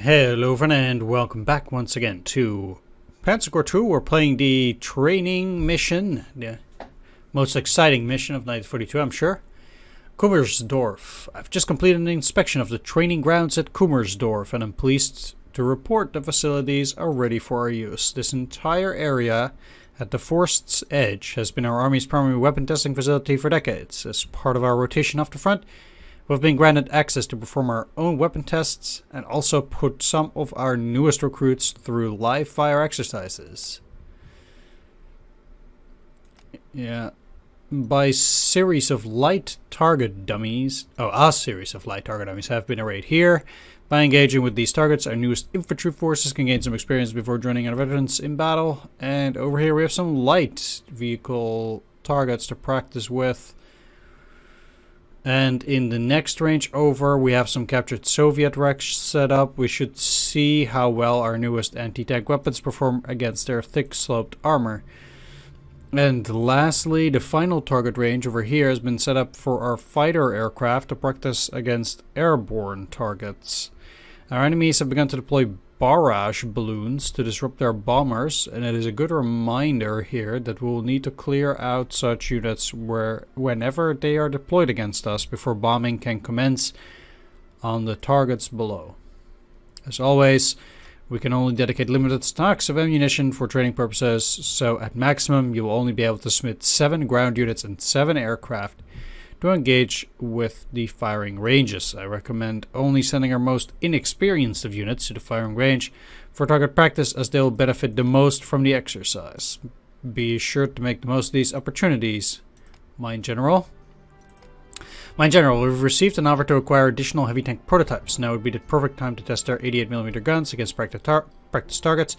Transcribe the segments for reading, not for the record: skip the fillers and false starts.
Hello everyone and welcome back once again to Panzer Corps 2. We're playing the training mission, the most exciting mission of 1942, I'm sure. Kummersdorf. I've just completed an inspection of the training grounds at Kummersdorf and I'm pleased to report the facilities are ready for our use. This entire area at the forest's edge has been our Army's primary weapon testing facility for decades. As part of our rotation off the front, we've been granted access to perform our own weapon tests and also put some of our newest recruits through live fire exercises. Yeah. A series of light target dummies have been arrayed here. By engaging with these targets, our newest infantry forces can gain some experience before joining our veterans in battle. And over here we have some light vehicle targets to practice with. And in the next range over, we have some captured Soviet wrecks set up. We should see how well our newest anti-tank weapons perform against their thick-sloped armor. And lastly, the final target range over here has been set up for our fighter aircraft to practice against airborne targets. Our enemies have begun to deploy barrage balloons to disrupt their bombers, and it is a good reminder here that we'll need to clear out such units whenever they are deployed against us before bombing can commence on the targets below. As always, we can only dedicate limited stocks of ammunition for training purposes, so at maximum you will only be able to submit 7 ground units and 7 aircraft to engage with the firing ranges. I recommend only sending our most inexperienced of units to the firing range for target practice, as they will benefit the most from the exercise. Be sure to make the most of these opportunities. Mine General, we've received an offer to acquire additional heavy tank prototypes. Now would be the perfect time to test our 88mm guns against practice targets,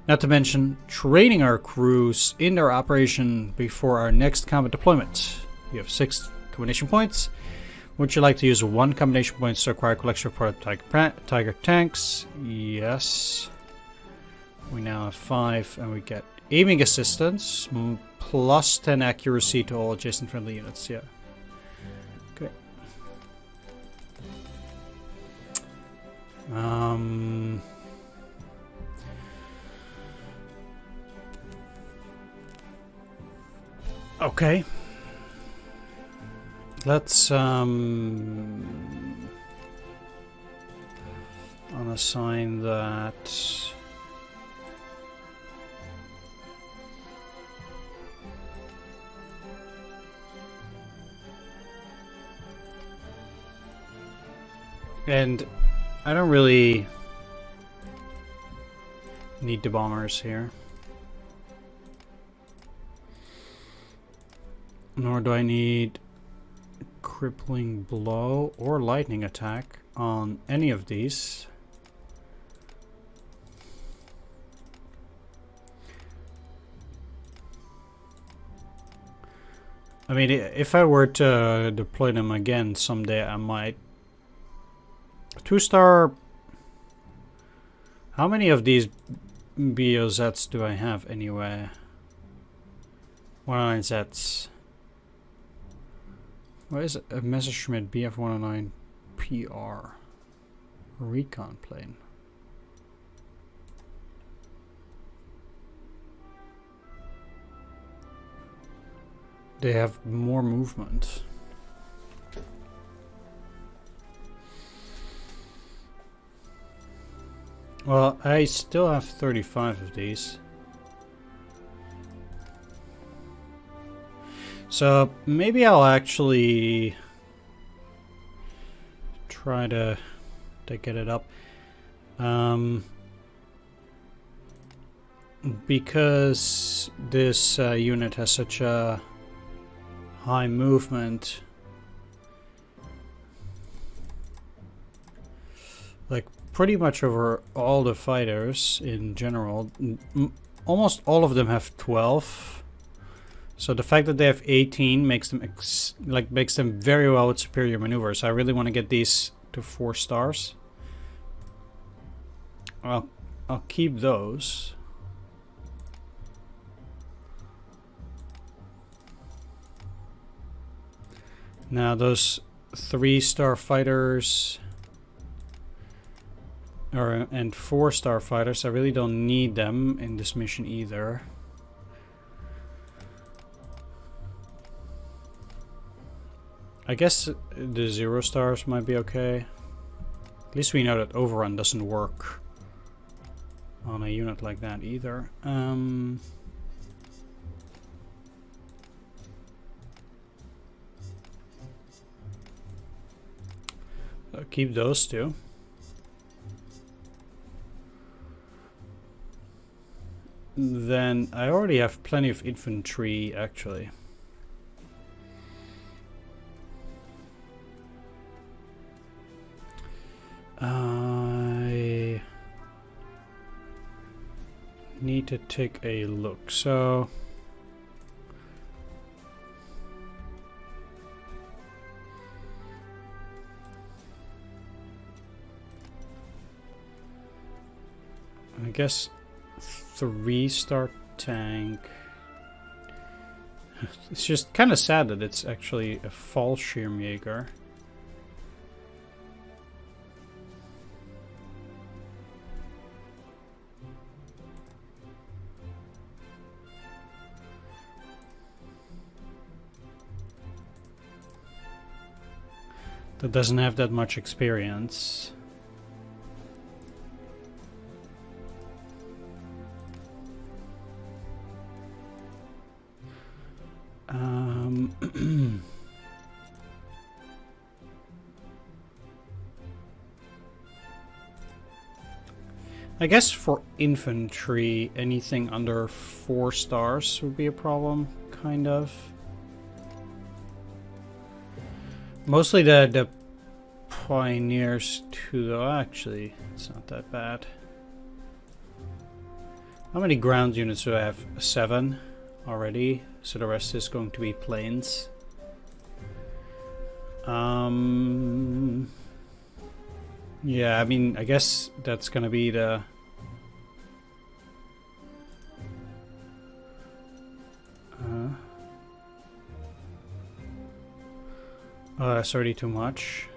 not to mention training our crews in their operation before our next combat deployment. You have 6 combination points. Would you like to use 1 combination points to acquire a collection of prototype Tiger tanks? Yes. We now have 5 and we get aiming assistance plus 10 accuracy to all adjacent friendly units. Yeah. Okay. Okay. Let's unassign that. And I don't really need the bombers here. Nor do I need crippling blow or lightning attack on any of these. I mean, if I were to deploy them again someday, I might. 2-star. How many of these BOZs do I have anyway? 109Zs. What is it? A Messerschmitt BF-109 PR recon plane. They have more movement. Well, I still have 35 of these. So maybe I'll actually try to get it up. Because this unit has such a high movement. Like pretty much over all the fighters in general. Almost all of them have 12. So the fact that they have 18 makes them makes them very well with superior maneuvers. I really want to get these to 4 stars. I'll keep those. Now those 3-star fighters, and 4 starfighters. I really don't need them in this mission either. I guess the 0 stars might be okay. At least we know that overrun doesn't work on a unit like that either. I'll keep those two. Then I already have plenty of infantry actually. I need to take a look. So I guess 3-star tank. It's just kind of sad that it's actually a Fallschirmjäger. That doesn't have that much experience. I guess for infantry, anything under 4 stars would be a problem, kind of. Mostly the pioneers too, though. Actually, it's not that bad. How many ground units do I have? 7 already, so the rest is going to be planes. Yeah, I mean, I guess that's gonna be the... oh, that's already too much.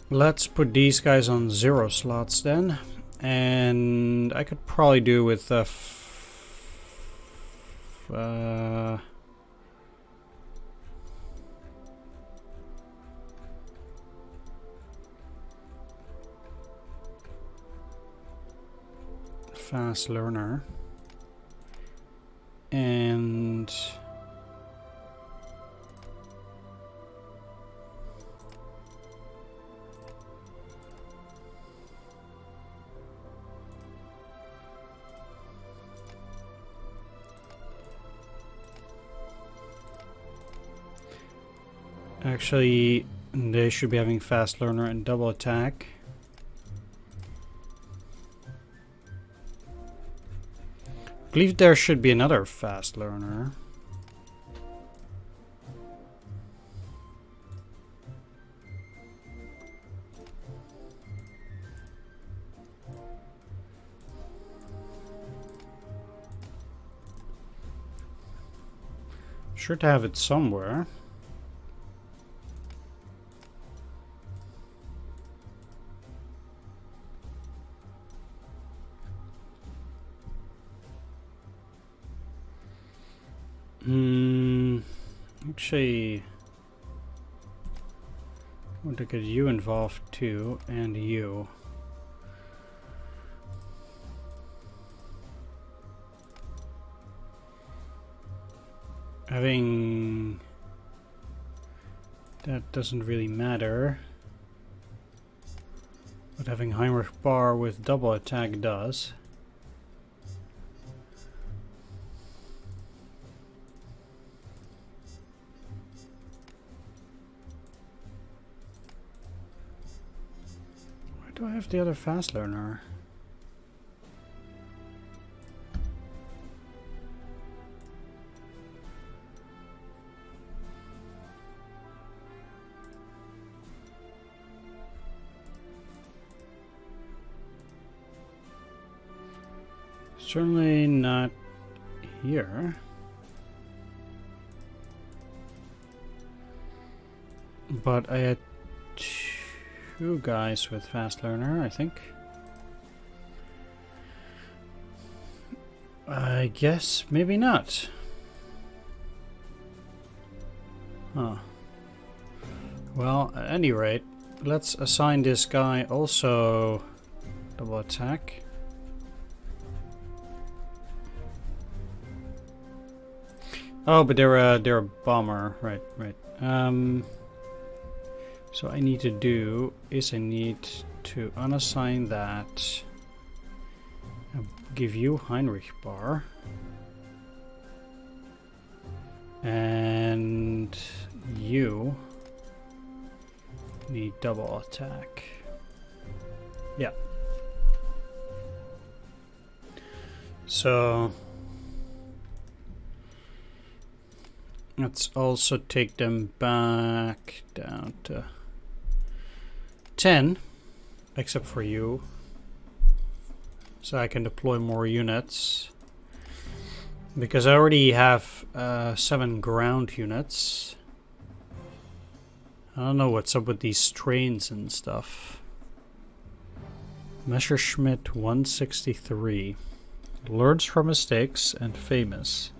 Let's put these guys on 0 slots then. And I could probably do with fast learner. And actually they should be having fast learner and double attack. I believe there should be another fast learner. Sure to have it somewhere. Actually, I want to get you involved too, and you. Having that doesn't really matter, but having Heinrich Bar with double attack does. Do I have the other fast learner? Certainly not here. But I had 2 guys with fast learner, I think. I guess maybe not. Huh. Well, at any rate, let's assign this guy also double attack. Oh, but they're a bomber, right? So I need to do is I need to unassign that. I'll give you Heinrich bar, and you need double attack. Yeah. So let's also take them back down to 10, except for you, so I can deploy more units, because I already have 7 ground units. I don't know what's up with these trains and stuff. Messerschmitt 163 learns from mistakes and famous.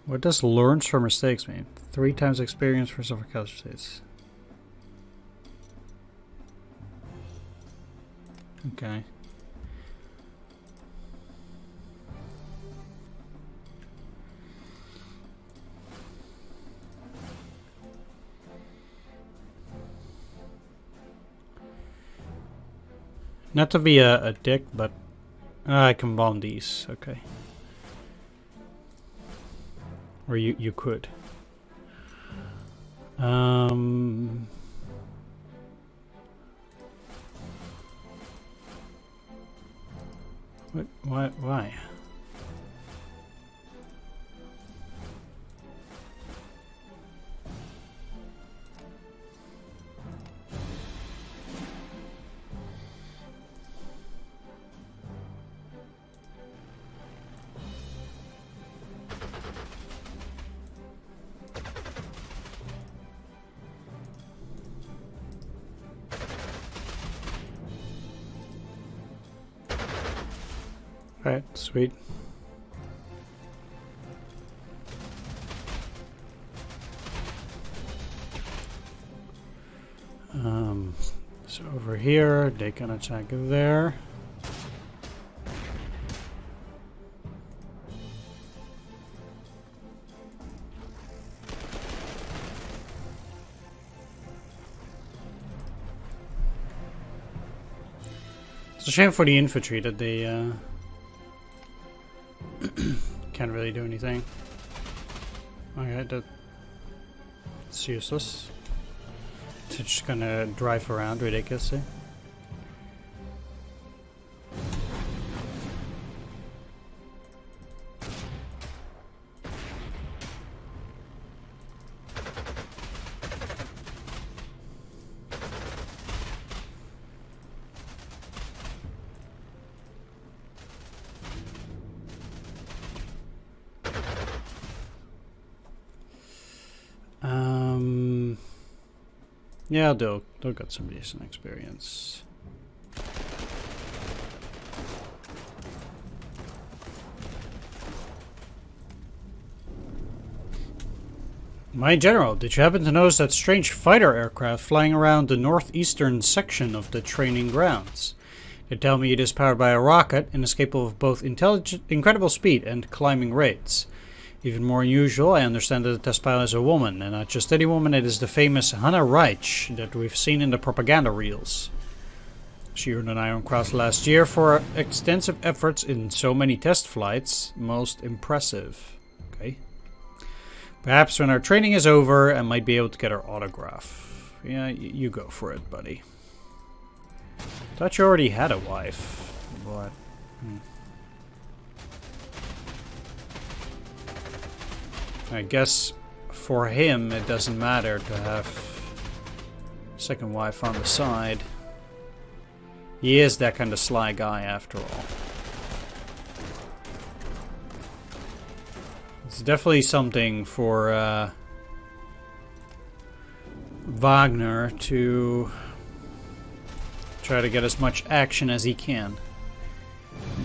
What does learns from mistakes mean? 3 times experience for suffer casualties. Okay. Not to be a dick, but I can bomb these. Okay. Or you could. What? Why? Alright, sweet. So over here, they can attack there. It's a shame for the infantry that they can't really do anything. Okay, that's useless. It's just gonna drive around ridiculously. Yeah, they'll get some decent experience. My general, did you happen to notice that strange fighter aircraft flying around the northeastern section of the training grounds? They tell me it is powered by a rocket and is capable of both incredible speed and climbing rates. Even more unusual, I understand that the test pilot is a woman, and not just any woman, it is the famous Hannah Reich that we've seen in the propaganda reels. She earned an Iron Cross last year for extensive efforts in so many test flights. Most impressive. Okay. Perhaps when our training is over, I might be able to get her autograph. Yeah, you go for it, buddy. Thought you already had a wife. What? I guess for him it doesn't matter to have second wife on the side. He is that kind of sly guy after all. It's definitely something for Wagner to try to get as much action as he can,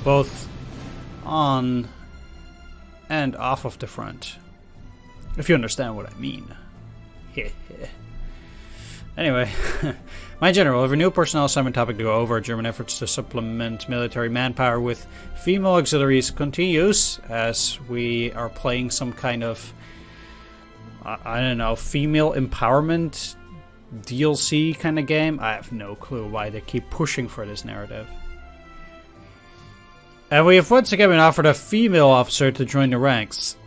both on and off of the front, if you understand what I mean. Anyway, my general, a renewed personnel assignment topic to go over. German efforts to supplement military manpower with female auxiliaries continues as we are playing some kind of, I don't know, female empowerment DLC kind of game. I have no clue why they keep pushing for this narrative. And we have once again been offered a female officer to join the ranks.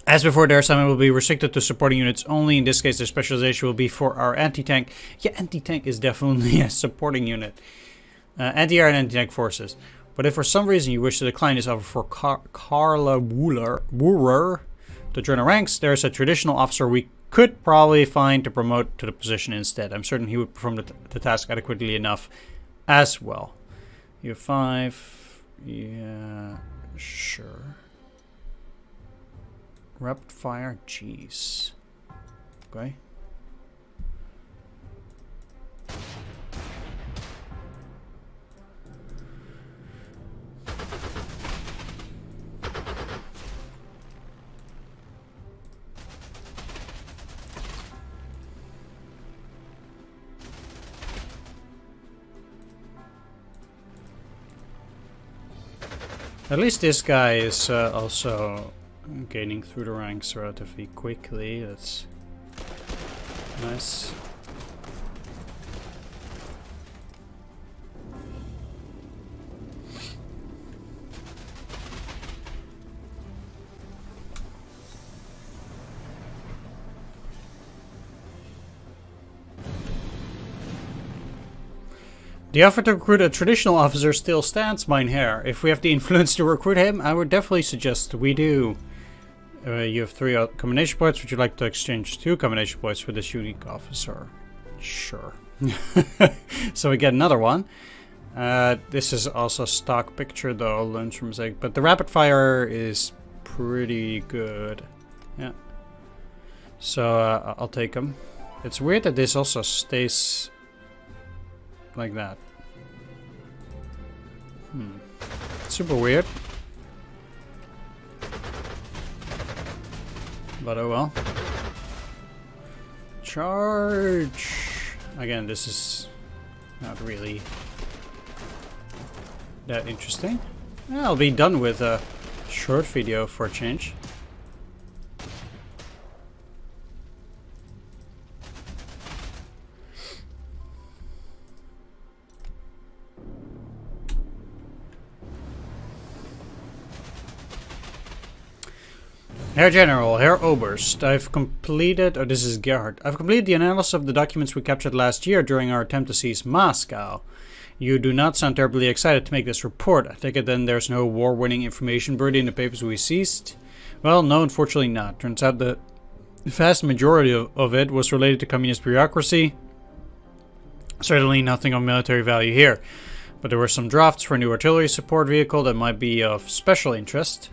As before, their assignment will be restricted to supporting units only. In this case, their specialization will be for our anti-tank. Yeah, anti-tank is definitely a supporting unit. Anti-air and anti-tank forces. But if for some reason you wish to decline this offer for Carla Woorer to join our ranks, there's a traditional officer we could probably find to promote to the position instead. I'm certain he would perform the task adequately enough as well. You have 5. Yeah, sure. Rapid fire, jeez. Okay. At least this guy is also gaining through the ranks relatively quickly. That's nice. The offer to recruit a traditional officer still stands, Mynheer. If we have the influence to recruit him, I would definitely suggest we do. You have 3 combination points. Would you like to exchange 2 combination points for this unique officer? Sure. So we get another one. This is also a stock picture though, learns from mistake. But the rapid fire is pretty good. Yeah. So I'll take him. It's weird that this also stays like that. Super weird. But oh well. Charge! Again, this is not really that interesting. I'll be done with a short video for a change. Herr General, Herr Oberst, I've completed, this is Gerhard, I've completed the analysis of the documents we captured last year during our attempt to seize Moscow. You do not sound terribly excited to make this report. I take it then there's no war-winning information buried in the papers we seized? Well, no, unfortunately not. Turns out the vast majority of it was related to communist bureaucracy. Certainly nothing of military value here. But there were some drafts for a new artillery support vehicle that might be of special interest.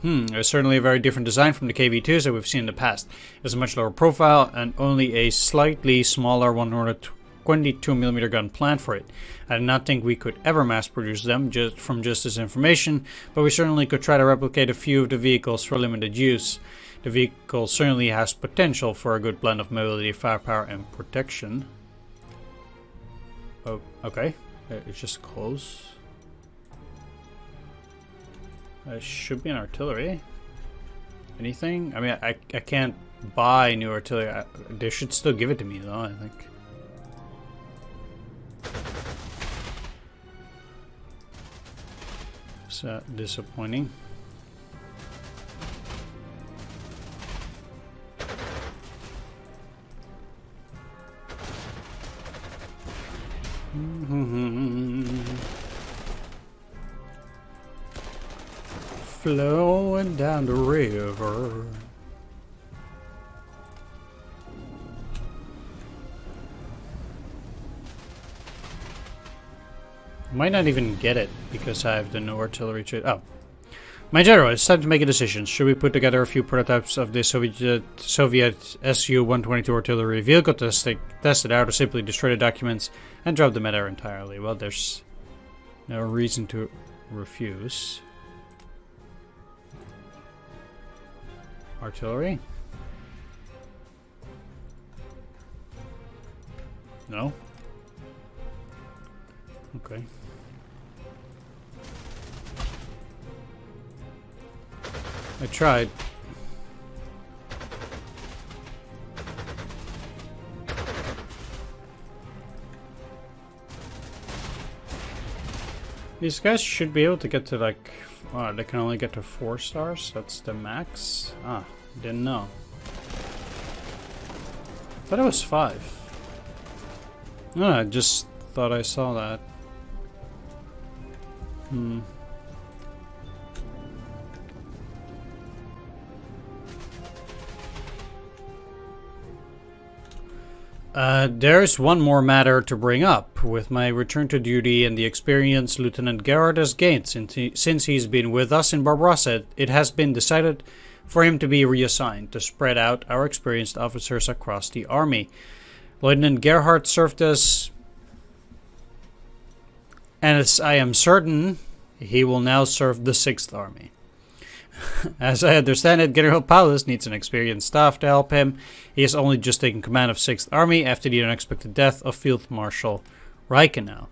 It was certainly a very different design from the KV-2s that we've seen in the past. It has a much lower profile and only a slightly smaller 122mm gun planned for it. I did not think we could ever mass produce them from just this information, but we certainly could try to replicate a few of the vehicles for limited use. The vehicle certainly has potential for a good blend of mobility, firepower and protection. Oh, okay. It's just close. Should be an artillery. Anything? I mean, I can't buy new artillery. They should still give it to me though, I think. So disappointing. Flowing down the river. Might not even get it because I have the no artillery trade. Oh, My general, it's time to make a decision. Should we put together a few prototypes of the Soviet Su-122 artillery vehicle, test it out, or simply destroy the documents and drop the matter entirely? Well, there's no reason to refuse. Artillery? No? Okay. I tried. These guys should be able to get to like... Oh, they can only get to 4 stars? That's the max? Ah, didn't know. I thought it was 5. No, I just thought I saw that. There's one more matter to bring up. With my return to duty and the experience Lieutenant Gerard has gained since he's been with us in Barbarossa, it has been decided for him to be reassigned to spread out our experienced officers across the army. Lieutenant Gerhard served us, and as I am certain, he will now serve the 6th Army. As I understand it, General Paulus needs an experienced staff to help him. He has only just taken command of 6th Army after the unexpected death of Field Marshal Reichenau.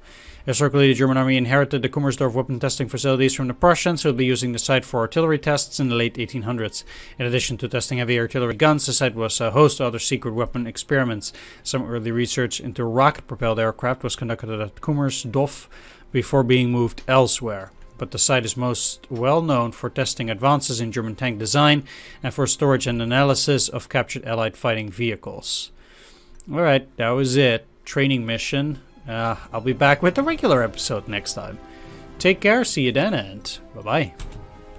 Historically, the German Army inherited the Kummersdorf weapon testing facilities from the Prussians, who will be using the site for artillery tests in the late 1800s. In addition to testing heavy artillery guns, the site was a host of other secret weapon experiments. Some early research into rocket-propelled aircraft was conducted at Kummersdorf before being moved elsewhere. But the site is most well known for testing advances in German tank design and for storage and analysis of captured Allied fighting vehicles. Alright, that was it. Training mission. I'll be back with the regular episode next time. Take care, see you then, and bye-bye.